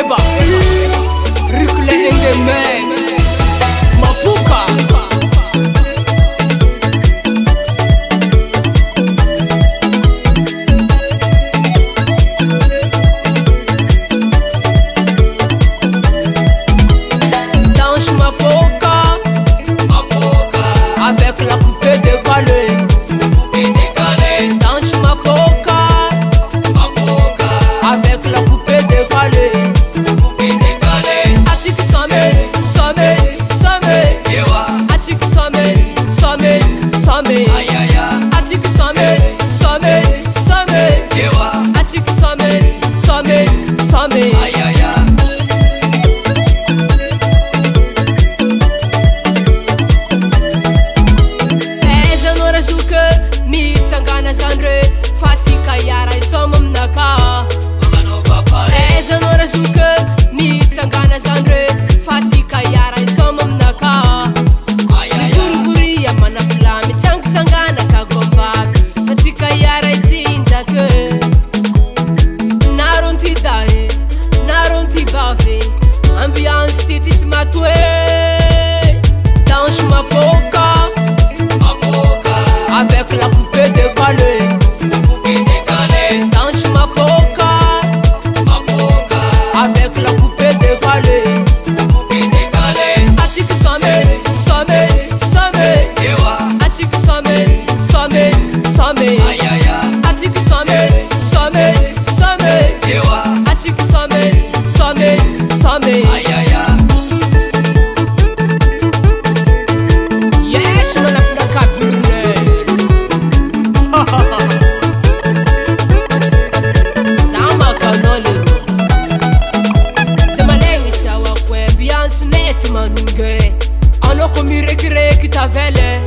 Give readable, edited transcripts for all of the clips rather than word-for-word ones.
Eba, Rikle in the man, Mapuka. Danse Mapuka, avec la coupée décalée. Danse Mapuka, avec la coupée décalée. Atiki some. Ezanora zuka mi tsangana zandre fatsika yara isom aminaka. Ezanora zuka mi tsangana zandre fatsika yara isom aminaka. Vurvuria mana flami tsangana kagombavy fatsika yara itsinjaka. Naronti dahe naronti bave ambiance titis matwe. Danse Mapuka avec la coupée décalée. Danse Mapuka avec la coupée décalée. Atiki some. Atiki some. Atiki some. Yes, man, I feel like Sama kanole Zemaleng tawa kwe Beyonce net manunge Anoko mi reki tavele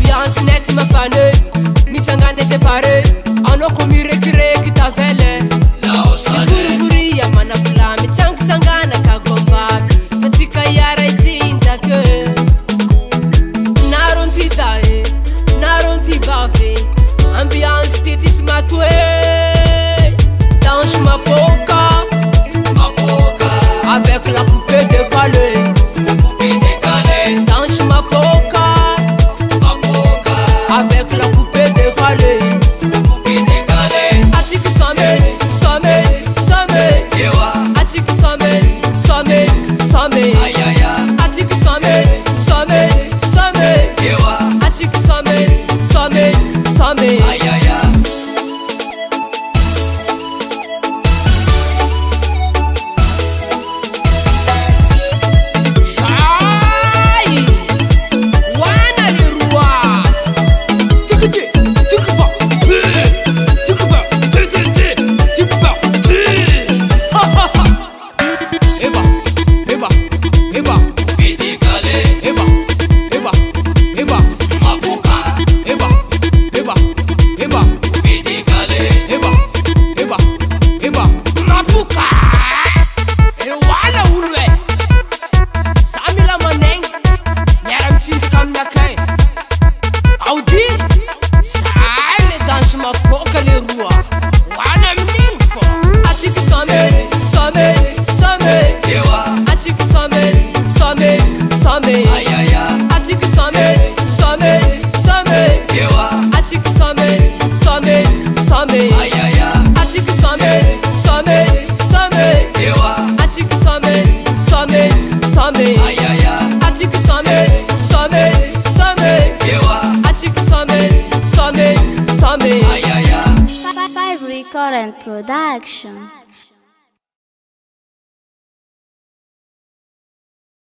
Beyonce net mafane Mitsangande separe Anoko mi reki tavele Vuri ya mana flami Tsangana kagombavi Fatika yara itsinjake Naronti dahe naronti bave ambiance titis matwe. Danse Mapuka avec la coupée décalée. Danse Mapuka avec la coupée décalée. Atiki some. Atiki some. Atiki some. Five Record and Production.